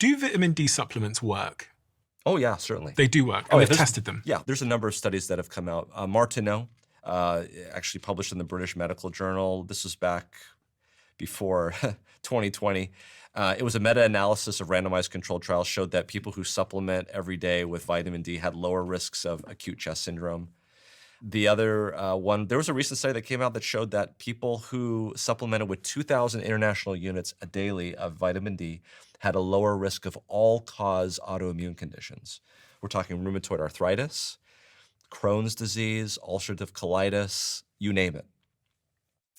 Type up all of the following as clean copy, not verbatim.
Do vitamin D supplements work? Oh yeah, certainly. They do work, Oh and yeah, they've tested them. yeah, there's a number of studies that have come out. Martineau, actually published in the British Medical Journal. This was back before 2020. It was a meta-analysis of randomized controlled trials, showed that people who supplement every day with vitamin D had lower risks of acute chest syndrome. The other one, there was a recent study that came out that showed that people who supplemented with 2,000 international units a daily of vitamin D had a lower risk of all-cause autoimmune conditions. We're talking rheumatoid arthritis, Crohn's disease, ulcerative colitis, you name it.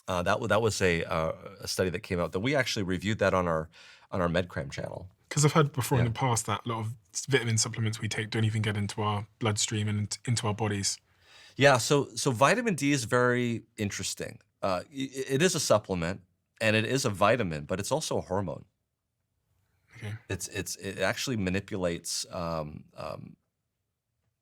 That was a study that came out that we actually reviewed that on our MedCram channel. Because I've heard before in Yeah. the past that a lot of vitamin supplements we take don't even get into our bloodstream and into our bodies. Yeah, so vitamin D is very interesting. It is a supplement and it is a vitamin, but it's also a hormone. Okay. It actually manipulates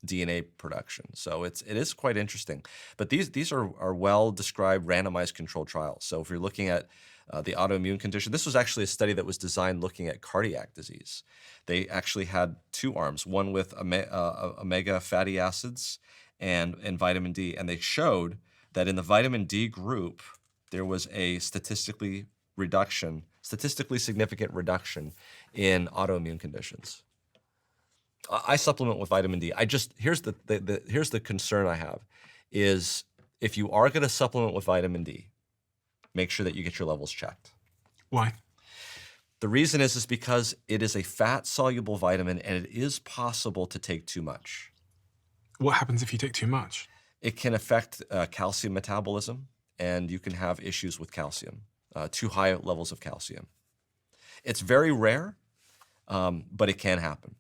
DNA production, so it is quite interesting. But these are well described randomized controlled trials. So if you're looking at the autoimmune condition, this was actually a study that was designed looking at cardiac disease. They actually had two arms, one with omega fatty acids and vitamin D, and they showed that in the vitamin D group there was a statistically significant reduction in autoimmune conditions. I supplement with vitamin D. Here's the concern I have is if you are going to supplement with vitamin D, make sure that you get your levels checked. Why? The reason is because it is a fat-soluble vitamin and it is possible to take too much. What happens if you take too much? It can affect calcium metabolism and you can have issues with calcium, too high levels of calcium. It's very rare, but it can happen.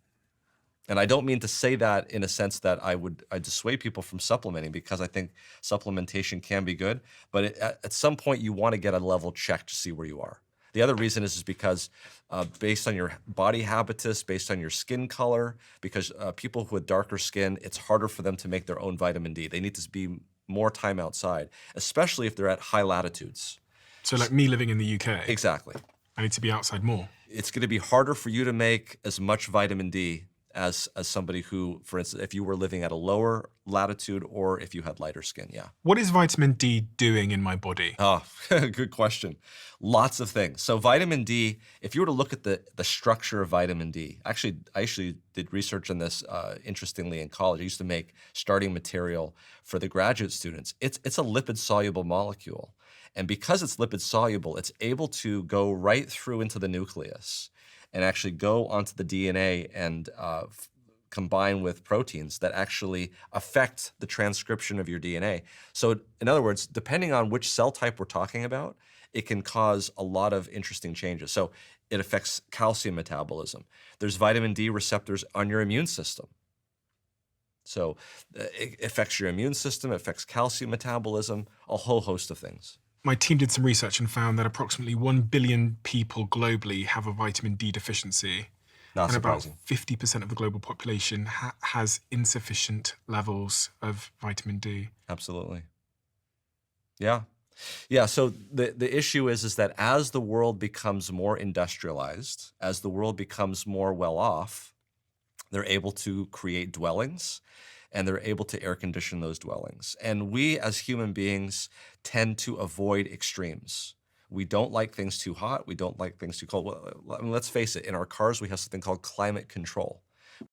And I don't mean to say that in a sense that I dissuade people from supplementing, because I think supplementation can be good, but at some point you want to get a level check to see where you are. The other reason is because based on your body habitus, based on your skin color, because people who have darker skin, it's harder for them to make their own vitamin D. They need to be more time outside, especially if they're at high latitudes. So like me living in the UK, Exactly. I need to be outside more. It's going to be harder for you to make as much vitamin D as somebody who, for instance, if you were living at a lower latitude or if you had lighter skin, yeah. What is vitamin D doing in my body? Oh, good question. Lots of things. So vitamin D, if you were to look at the structure of vitamin D, I actually did research on this interestingly in college. I used to make starting material for the graduate students. It's a lipid-soluble molecule. And because it's lipid-soluble, it's able to go right through into the nucleus and actually go onto the DNA and combine with proteins that actually affect the transcription of your DNA. So in other words, depending on which cell type we're talking about, it can cause a lot of interesting changes. So it affects calcium metabolism. There's vitamin D receptors on your immune system. So it affects your immune system, it affects calcium metabolism, a whole host of things. My team did some research and found that approximately 1 billion people globally have a vitamin D deficiency. Not and surprising. about 50% of the global population has insufficient levels of vitamin D. Absolutely. Yeah. Yeah, so the issue is that as the world becomes more industrialized, as the world becomes more well-off, they're able to create dwellings and they're able to air condition those dwellings. And we as human beings tend to avoid extremes. We don't like things too hot. We don't like things too cold. Well, I mean, let's face it, in our cars, we have something called climate control.